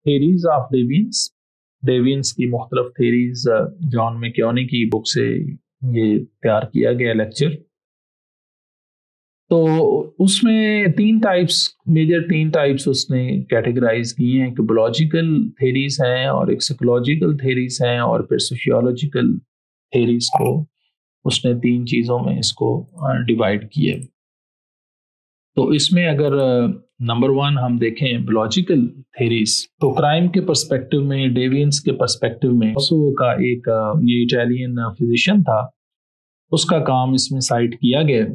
Theories of deviance, deviance کی مختلف theories جان میکیونی کی بک سے یہ تیار کیا گیا لیکچر. تو اس میں میجر تین ٹائپس اس نے کیٹیگرائز کی ہیں. ایک بایولوجیکل تھیریز ہیں اور ایک سائیکولوجیکل تھیریز ہیں اور پھر سوشیولوجیکل تھیریز کو اس نے تین چیزوں میں اس کو ڈیوائڈ کیا. تو اس میں اگر نمبر 1 ہم دیکھیں بایولوجیکل تھیریز، تو کرائم کے پرسپیکٹو میں، ڈیوینس کے پرسپیکٹو میں کا ایک یہ اٹالین فزیشین تھا، اس کا کام اس میں سائٹ کیا گیا.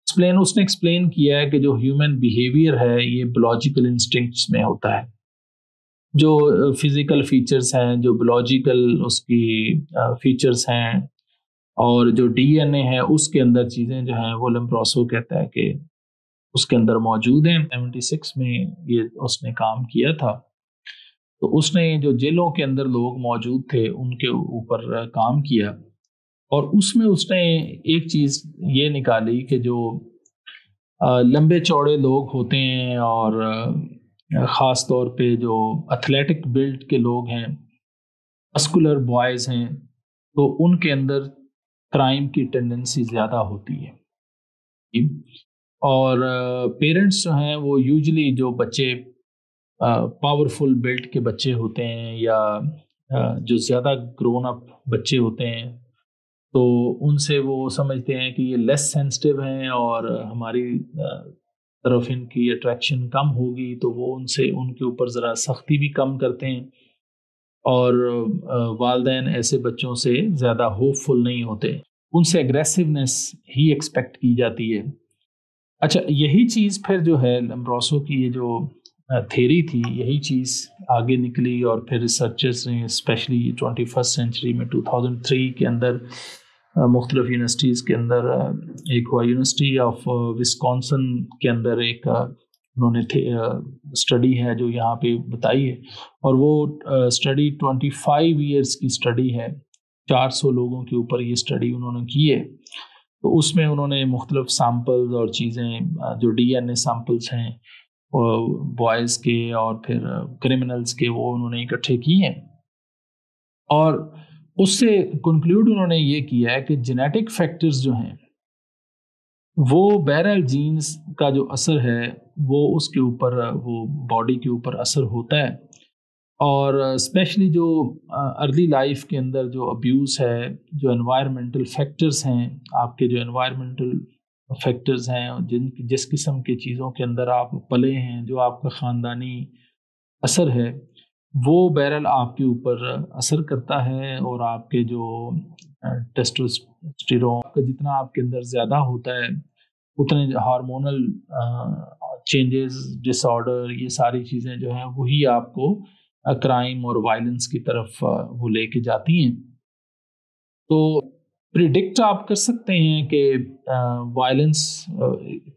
اس نے ایکسپلین کیا ہے کہ جو ہیومن بیہیویئر ہے یہ بایولوجیکل انسٹنکٹس میں ہوتا ہے. جو فزیکل فیچرز ہیں، جو بایولوجیکل اس کی فیچرز ہیں اور جو ڈی این اے ہے اس کے اندر چیزیں جو ہیں وہ لمبروسو کہتا ہے کہ اس کے اندر موجود ہیں. 76 میں یہ اس نے کام کیا تھا. تو اس نے جو جیلوں کے اندر لوگ موجود تھے ان کے اوپر کام کیا، اور اس میں اس نے ایک چیز یہ نکالی کہ جو لمبے چوڑے لوگ ہوتے ہیں اور خاص طور پہ جو ایتھلیٹک بلڈ کے لوگ ہیں، مسکولر بوائز ہیں، تو ان کے اندر کرائم کی ٹینڈنسی زیادہ ہوتی ہے. اور پیرنٹس جو ہیں وہ یوزلی جو بچے پاورفل بلڈ کے بچے ہوتے ہیں یا جو زیادہ گرون اپ بچے ہوتے ہیں، تو ان سے وہ سمجھتے ہیں کہ یہ لیس سینسٹیو ہیں اور ہماری طرف ان کی اٹریکشن کم ہوگی، تو وہ ان کے اوپر ذرا سختی بھی کم کرتے ہیں. اور والدین ایسے بچوں سے زیادہ ہوپ فل نہیں ہوتے، ان سے اگریسونیس ہی ایکسپیکٹ کی جاتی ہے. اچھا، یہی چیز پھر جو ہے لمبروسو کی یہ جو تھیری تھی، یہی چیز آگے نکلی اور پھر ریسرچرز نے اسپیشلی 21st سینچری میں 2003 کے اندر مختلف یونیورسٹیز کے اندر ایک ہوا یونیورسٹی آف وسکونسن کے اندر ایک انہوں نے اسٹڈی ہے جو یہاں پہ بتائی ہے، اور وہ اسٹڈی 25 ایئرس کی اسٹڈی ہے. 400 لوگوں کے اوپر یہ اسٹڈی انہوں نے کی ہے. تو اس میں انہوں نے مختلف سیمپلز اور چیزیں جو ڈی این اے سیمپلز ہیں بوائز کے اور پھر کرمنلز کے، وہ انہوں نے اکٹھے کیے ہیں. اور اس سے کنکلوڈ انہوں نے یہ کیا ہے کہ جینیٹک فیکٹرز جو ہیں وہ بہرحال جینز کا جو اثر ہے وہ اس کے اوپر، وہ باڈی کے اوپر اثر ہوتا ہے. اور اسپیشلی جو ارلی لائف کے اندر جو ابیوز ہے، جو انوائرمنٹل فیکٹرز ہیں، آپ کے جو انوائرمنٹل فیکٹرز ہیں، جس قسم کی چیزوں کے اندر آپ پلے ہیں، جو آپ کا خاندانی اثر ہے، وہ بہرحال آپ کے اوپر اثر کرتا ہے. اور آپ کے جو ٹیسٹوسٹیرون جتنا آپ کے اندر زیادہ ہوتا ہے، اتنے ہارمونل چینجز، ڈس آرڈر، یہ ساری چیزیں جو ہیں وہی آپ کو کرائم اور وائلنس کی طرف وہ لے کے جاتی ہیں. تو پریڈکٹ آپ کر سکتے ہیں کہ وائلنس،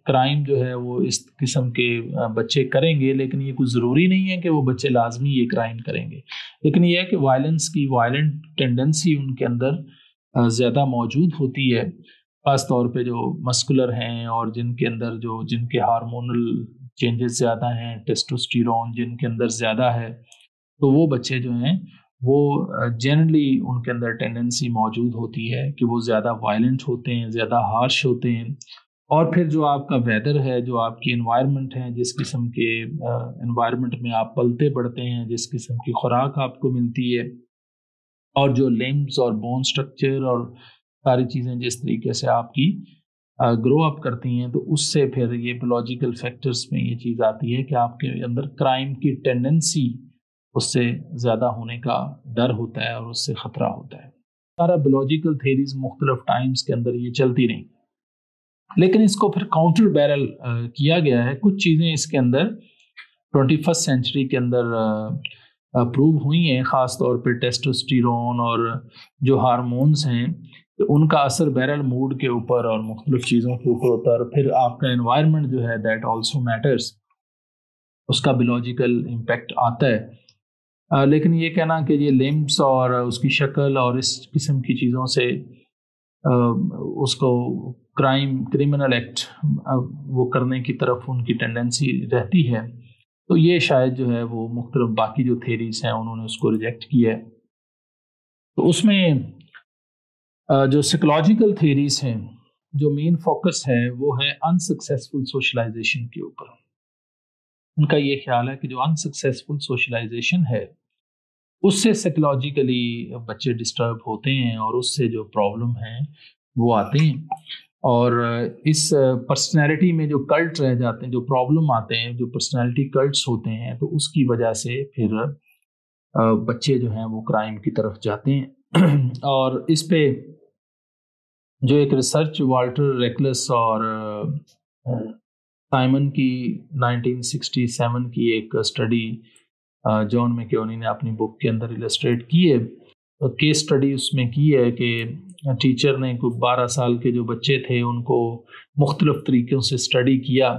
کرائم جو ہے وہ اس قسم کے بچے کریں گے، لیکن یہ کوئی ضروری نہیں ہے کہ وہ بچے لازمی یہ کرائم کریں گے. لیکن یہ ہے کہ وائلنس کی وائلنٹ ٹینڈنسی ان کے اندر زیادہ موجود ہوتی ہے، خاص طور پہ جو مسکولر ہیں اور جن کے اندر جن کے ہارمونل چینجز زیادہ ہیں، ٹیسٹوسٹیرون جن کے اندر زیادہ ہے، تو وہ بچے جو ہیں وہ جنرلی ان کے اندر ٹینڈنسی موجود ہوتی ہے کہ وہ زیادہ وائلنٹ ہوتے ہیں، زیادہ ہارش ہوتے ہیں. اور پھر جو آپ کا ویدر ہے، جو آپ کی انوائرمنٹ ہے، جس قسم کے انوائرمنٹ میں آپ پلتے بڑھتے ہیں، جس قسم کی خوراک آپ کو ملتی ہے، اور جو لمبس اور بون سٹرکچر اور ساری چیزیں جس طریقے سے آپ کی گرو اپ کرتی ہیں، تو اس سے پھر یہ بایولوجیکل فیکٹرز میں یہ چیز آتی ہے کہ آپ کے اندر کرائم کی ٹینڈنسی اس سے زیادہ ہونے کا ڈر ہوتا ہے اور اس سے خطرہ ہوتا ہے. سارا بایولوجیکل تھیریز مختلف ٹائمز کے اندر یہ چلتی رہیں، لیکن اس کو پھر کاؤنٹر بیرل کیا گیا ہے. کچھ چیزیں اس کے اندر 21st سینچری کے اندر پروو ہوئی ہیں، خاص طور پہ ٹیسٹوسٹیرون اور جو ہارمونز ہیں ان کا اثر بہرحال موڈ کے اوپر اور مختلف چیزوں کے اوپر ہوتا ہے. اور پھر آپ کا انوائرمنٹ جو ہے دیٹ آلسو میٹرز، اس کا بایولوجیکل امپیکٹ آتا ہے. لیکن یہ کہنا کہ یہ لمبس اور اس کی شکل اور اس قسم کی چیزوں سے اس کو کرائمنل ایکٹ وہ کرنے کی طرف ان کی ٹینڈنسی رہتی ہے، تو یہ شاید جو ہے وہ مختلف باقی جو تھیریز ہیں انہوں نے اس کو ریجیکٹ کیا ہے. تو اس میں جو سائیکولوجیکل تھیریز ہیں جو مین فوکس ہے وہ ہے انسکسیسفل سوشلائزیشن کے اوپر. ان کا یہ خیال ہے کہ جو انسکسیسفل سوشلائزیشن ہے اس سے سائیکولوجیکلی بچے ڈسٹرب ہوتے ہیں اور اس سے جو پرابلم ہیں وہ آتے ہیں. اور اس پرسنالٹی میں جو کلٹ رہ جاتے ہیں، جو پرابلم آتے ہیں، جو پرسنالٹی کلٹس ہوتے ہیں، تو اس کی وجہ سے پھر بچے جو ہیں وہ کرائم کی طرف جاتے ہیں. اور اس پہ جو ایک ریسرچ والٹر ریکلس اور سائمن کی 1967 کی ایک اسٹڈی جان میکیونی نے اپنی بک کے اندر السٹریٹ کی ہے. کیس اسٹڈی اس میں کی ہے کہ ٹیچر نے کوئی 12 سال کے جو بچے تھے ان کو مختلف طریقوں سے اسٹڈی کیا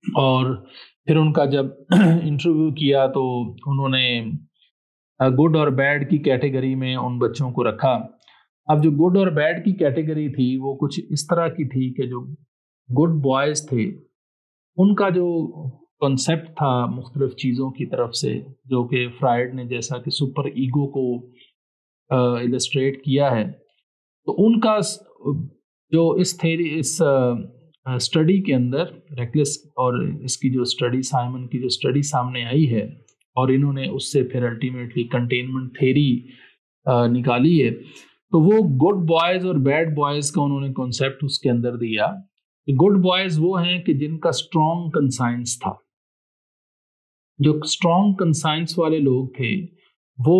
اور پھر ان کا جب انٹرویو کیا تو انہوں نے گڈ اور بیڈ کی کیٹیگری میں ان بچوں کو رکھا. اب جو گڈ اور بیڈ کی کیٹیگری تھی وہ کچھ اس طرح کی تھی کہ جو گڈ بوائز تھے ان کا جو کنسیپٹ تھا مختلف چیزوں کی طرف سے، جو کہ فرائڈ نے جیسا کہ سپر ایگو کو السٹریٹ کیا ہے، تو ان کا جو اس تھیری اس اسٹڈی کے اندر ریکلس اور اس کی جو اسٹڈی سائمن کی جو اسٹڈی سامنے آئی ہے اور انہوں نے اس سے پھر الٹیمیٹلی کنٹینمنٹ تھیری نکالی ہے، تو وہ گڈ بوائز اور بیڈ بوائز کا انہوں نے کنسیپٹ اس کے اندر دیا. گڈ بوائز وہ ہیں کہ جن کا اسٹرانگ کنسائنس تھا. جو اسٹرانگ کنسائنس والے لوگ تھے وہ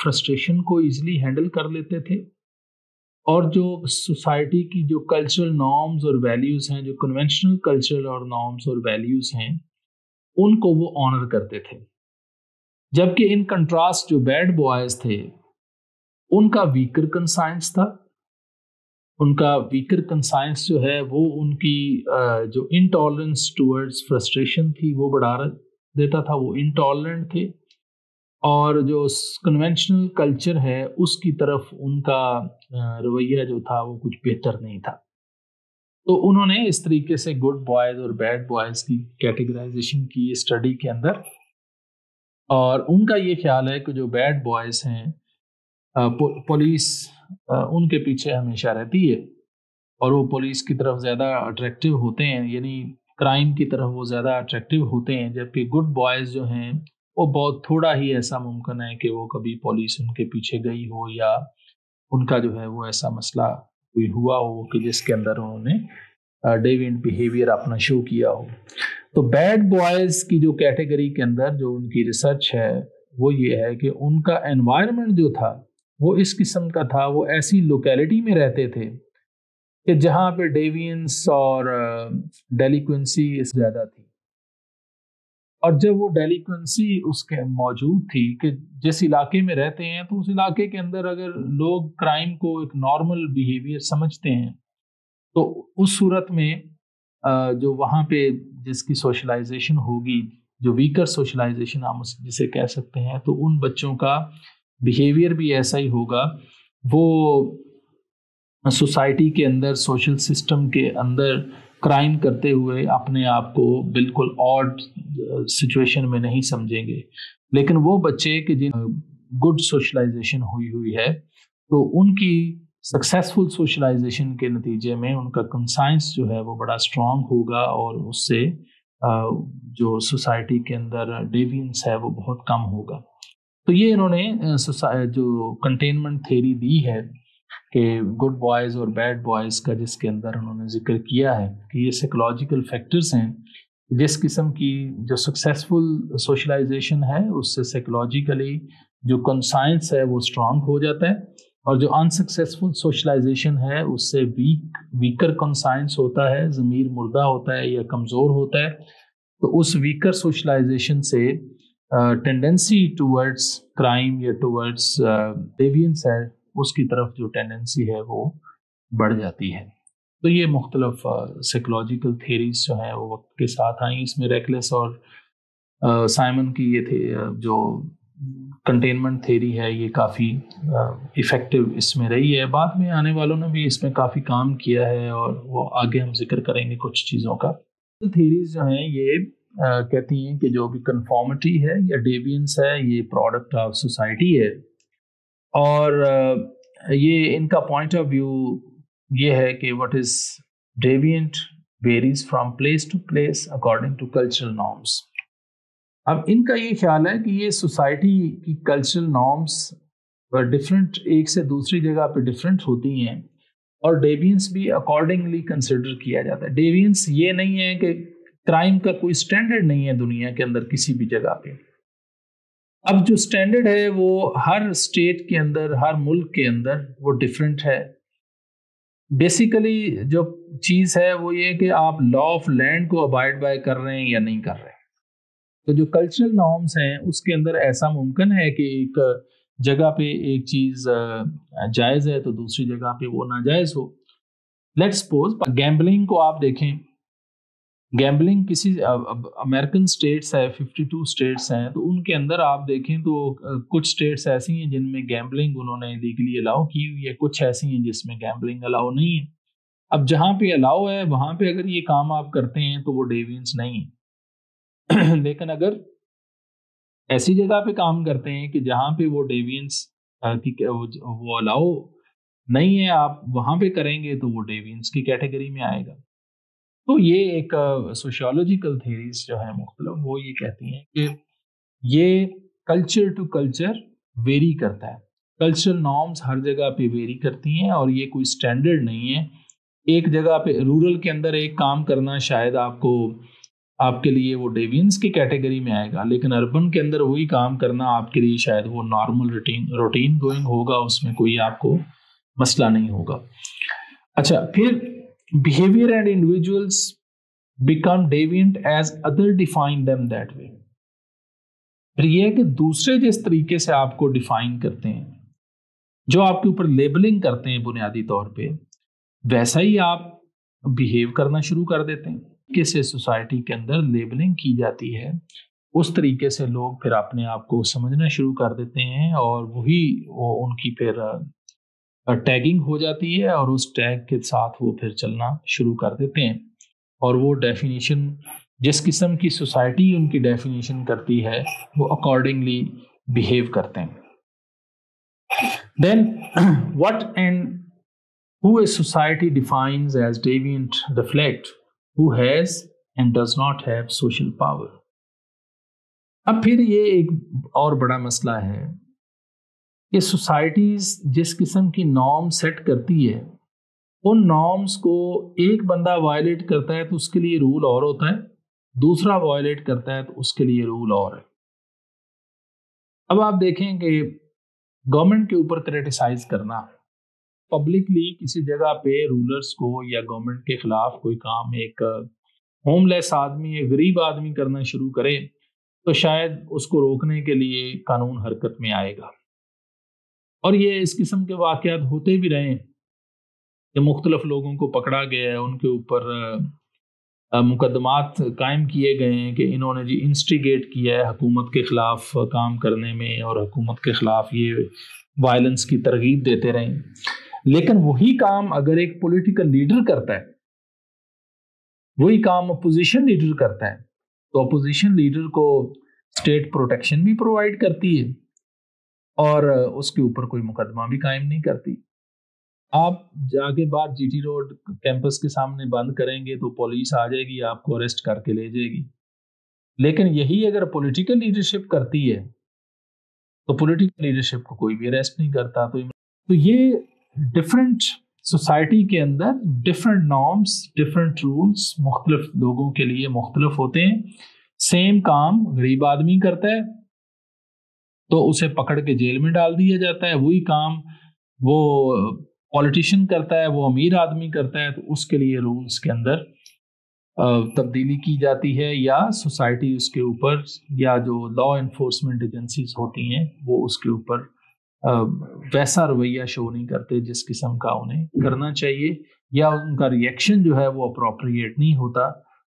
فرسٹریشن کو ایزیلی ہینڈل کر لیتے تھے اور جو سوسائٹی کی جو کلچرل نارمز اور ویلیوز ہیں، جو کنونشنل کلچرل اور نارمز اور ویلیوز ہیں، ان کو وہ آنر کرتے تھے. جبکہ ان کنٹراسٹ جو بیڈ بوائز تھے ان کا ویکر کنسائنس تھا. ان کا ویکر کنسائنس جو ہے وہ ان کی جو انٹالرنس ٹورڈز فرسٹریشن تھی وہ بڑھا دیتا تھا. وہ انٹالرنٹ تھے اور جو کنونشنل کلچر ہے اس کی طرف ان کا رویہ جو تھا وہ کچھ بہتر نہیں تھا. تو انہوں نے اس طریقے سے گڈ بوائز اور بیڈ بوائز کی کیٹیگرائزیشن کی اسٹڈی کے اندر. اور ان کا یہ خیال ہے کہ جو بیڈ بوائز ہیں پولیس ان کے پیچھے ہمیشہ رہتی ہے اور وہ پولیس کی طرف زیادہ اٹریکٹیو ہوتے ہیں، یعنی کرائم کی طرف وہ زیادہ اٹریکٹیو ہوتے ہیں. جبکہ گڈ بوائز جو ہیں وہ بہت تھوڑا ہی ایسا ممکن ہے کہ وہ کبھی پولیس ان کے پیچھے گئی ہو یا ان کا جو ہے وہ ایسا مسئلہ کوئی ہوا ہو کہ جس کے اندر انہوں نے ڈیوینٹ بیہیویئر اپنا شو کیا ہو. تو بیڈ بوائز کی جو کیٹیگری کے اندر جو ان کی ریسرچ ہے وہ یہ ہے کہ ان کا انوائرمنٹ جو تھا وہ اس قسم کا تھا. وہ ایسی لوکیلٹی میں رہتے تھے کہ جہاں پہ ڈیوینس اور ڈیلیکوینسی زیادہ تھی. اور جب وہ ڈیلیکوینسی اس کے موجود تھی کہ جس علاقے میں رہتے ہیں تو اس علاقے کے اندر اگر لوگ کرائم کو ایک نارمل بیہیویئر سمجھتے ہیں تو اس صورت میں جو وہاں پہ جس کی سوشلائزیشن ہوگی، جو ویکر سوشلائزیشن ہم جسے کہہ سکتے ہیں، تو ان بچوں کا بیہیویئر بھی ایسا ہی ہوگا. وہ سوسائٹی کے اندر، سوشل سسٹم کے اندر کرائم کرتے ہوئے اپنے آپ کو بالکل آڈ سچویشن میں نہیں سمجھیں گے. لیکن وہ بچے کہ جن گڈ سوشلائزیشن ہوئی ہے تو ان کی سکسیسفل سوشلائزیشن کے نتیجے میں ان کا کنسائنس جو ہے وہ بڑا اسٹرانگ ہوگا اور اس سے جو سوسائٹی کے اندر ڈیوینس ہے وہ بہت کم ہوگا. تو یہ انہوں نے جو کنٹینمنٹ تھیوری دی ہے کہ گڈ بوائز اور بیڈ بوائز کا، جس کے اندر انہوں نے ذکر کیا ہے کہ یہ سائیکولوجیکل فیکٹرز ہیں. جس قسم کی جو سکسیسفل سوشلائزیشن ہے اس سے سائیکولوجیکلی جو کنسائنس ہے وہ اسٹرانگ ہو جاتا ہے اور جو انسکسیسفل سوشلائزیشن ہے اس سے ویکر کنسائنس ہوتا ہے، ضمیر مردہ ہوتا ہے یا کمزور ہوتا ہے. تو اس ویکر سوشلائزیشن سے ٹینڈنسی ٹورڈز کرائم یا ٹورڈز ڈیوینس ہے، اس کی طرف جو ٹینڈنسی ہے وہ بڑھ جاتی ہے. تو یہ مختلف سائیکولوجیکل تھیریز جو ہیں وہ وقت کے ساتھ آئیں. اس میں ریکلس اور سائمن کی یہ تھے جو کنٹینمنٹ تھیری ہے یہ کافی ایفیکٹو اس میں رہی ہے. بعد میں آنے والوں نے بھی اس میں کافی کام کیا ہے اور وہ آگے ہم ذکر کریں گے کچھ چیزوں کا. تھیریز جو ہیں یہ کہتی ہیں کہ جو بھی کنفارمٹی ہے یا ڈیوینس ہے یہ پروڈکٹ آف سوسائٹی ہے، اور یہ ان کا پوائنٹ آف ویو یہ ہے کہ what is deviant varies from place to place according to cultural norms. اب ان کا یہ خیال ہے کہ یہ سوسائٹی کی کلچرل نارمس ڈفرینٹ، ایک سے دوسری جگہ پہ ڈفرینٹ ہوتی ہیں، اور ڈیوینس بھی اکارڈنگلی کنسیڈر کیا جاتا ہے۔ ڈیوینس یہ نہیں ہے کہ کرائم کا کوئی سٹینڈرڈ نہیں ہے دنیا کے اندر کسی بھی جگہ پہ۔ اب جو سٹینڈرڈ ہے وہ ہر اسٹیٹ کے اندر، ہر ملک کے اندر وہ ڈفرینٹ ہے۔ بیسیکلی جو چیز ہے وہ یہ کہ آپ لا آف لینڈ کو ابائڈ بائی کر رہے ہیں یا نہیں کر رہے ہیں۔ تو جو کلچرل نارمس ہیں اس کے اندر ایسا ممکن ہے کہ ایک جگہ پہ ایک چیز جائز ہے تو دوسری جگہ پہ وہ ناجائز ہو۔ لیٹ سپوز گیمبلنگ کو آپ دیکھیں، گیمبلنگ کسی امریکن سٹیٹس ہے، 52 سٹیٹس ہیں، تو ان کے اندر آپ دیکھیں تو کچھ سٹیٹس ایسی ہیں جن میں گیمبلنگ انہوں نے لیگلی الاؤ کی ہوئی ہے، کچھ ایسی ہیں جس میں گیمبلنگ الاؤ نہیں ہے۔ اب جہاں پہ الاؤ ہے وہاں پہ اگر یہ کام آپ کرتے ہیں تو وہ ڈیوینس نہیں ہے، لیکن اگر ایسی جگہ پہ کام کرتے ہیں کہ جہاں پہ وہ ڈیوینس وہ الاؤ نہیں ہے، آپ وہاں پہ کریں گے تو وہ ڈیوینس کی کیٹیگری میں آئے گا۔ تو یہ ایک سوشیولوجیکل تھیریز جو ہیں مختلف، وہ یہ کہتی ہیں کہ یہ کلچر ٹو کلچر ویری کرتا ہے، کلچرل نارمز ہر جگہ پہ ویری کرتی ہیں، اور یہ کوئی سٹینڈرڈ نہیں ہے۔ ایک جگہ پہ رورل کے اندر ایک کام کرنا شاید آپ کے لیے وہ ڈیوینس کی کیٹیگری میں آئے گا، لیکن اربن کے اندر وہی کام کرنا آپ کے لیے شاید وہ نارمل روٹین گوئنگ ہوگا، اس میں کوئی آپ کو مسئلہ نہیں ہوگا۔ اچھا، پھر behavior and individuals become deviant as other define them that way۔ پھر یہ ہے کہ دوسرے جس طریقے سے آپ کو ڈیفائن کرتے ہیں، جو آپ کے اوپر لیبلنگ کرتے ہیں بنیادی طور پہ، ویسا ہی آپ بیہیو کرنا شروع کر دیتے ہیں۔ کسی سوسائٹی کے اندر لیبلنگ کی جاتی ہے، اس طریقے سے لوگ پھر اپنے آپ کو سمجھنا شروع کر دیتے ہیں، اور وہی وہ ان کی پھر ٹیگنگ ہو جاتی ہے، اور اس ٹیگ کے ساتھ وہ پھر چلنا شروع کر دیتے ہیں، اور وہ ڈیفینیشن جس قسم کی سوسائٹی ان کی ڈیفینیشن کرتی ہے وہ اکارڈنگلی بیہیو کرتے ہیں۔ دین what and who a society defines as deviant reflect who has and does not have social power۔ اب پھر یہ ایک اور بڑا مسئلہ ہے کہ سوسائٹیز جس قسم کی نارم سیٹ کرتی ہے، ان نارمز کو ایک بندہ وائلیٹ کرتا ہے تو اس کے لیے رول اور ہوتا ہے، دوسرا وائلیٹ کرتا ہے تو اس کے لیے رول اور ہے۔ اب آپ دیکھیں کہ گورنمنٹ کے اوپر کرٹیسائز کرنا، پبلکلی کسی جگہ پہ رولرز کو یا گورنمنٹ کے خلاف کوئی کام ایک ہوم لیس آدمی، ایک غریب آدمی کرنا شروع کرے تو شاید اس کو روکنے کے لیے قانون حرکت میں آئے گا۔ اور یہ اس قسم کے واقعات ہوتے بھی رہے کہ مختلف لوگوں کو پکڑا گیا ہے، ان کے اوپر مقدمات قائم کیے گئے ہیں کہ انہوں نے انسٹیگیٹ کیا ہے حکومت کے خلاف کام کرنے میں، اور حکومت کے خلاف یہ وائلنس کی ترغیب دیتے رہے۔ لیکن وہی کام اگر ایک پولیٹیکل لیڈر کرتا ہے، وہی کام اپوزیشن لیڈر کرتا ہے، تو اپوزیشن لیڈر کو اسٹیٹ پروٹیکشن بھی پرووائڈ کرتی ہے، اور اس کے اوپر کوئی مقدمہ بھی قائم نہیں کرتی۔ آپ جا کے بعد جی ٹی روڈ کیمپس کے سامنے بند کریں گے تو پولیس آ جائے گی، آپ کو اریسٹ کر کے لے جائے گی۔ لیکن یہی اگر پولیٹیکل لیڈرشپ کرتی ہے تو پولیٹیکل لیڈرشپ کو کوئی بھی اریسٹ نہیں کرتا۔ تو یہ ڈفرینٹ سوسائٹی کے اندر ڈفرینٹ نارمس، ڈفرینٹ رولس مختلف لوگوں کے لیے مختلف ہوتے ہیں۔ سیم کام غریب آدمی کرتا ہے تو اسے پکڑ کے جیل میں ڈال دیا جاتا ہے، وہی کام وہ پولیٹیشین کرتا ہے، وہ امیر آدمی کرتا ہے تو اس کے لیے رولز کے اندر تبدیلی کی جاتی ہے، یا سوسائٹی اس کے اوپر، یا جو لا انفورسمنٹ ایجنسیز ہوتی ہیں وہ اس کے اوپر ویسا رویہ شو نہیں کرتے جس قسم کا انہیں کرنا چاہیے، یا ان کا ریئیکشن جو ہے وہ اپروپریٹ نہیں ہوتا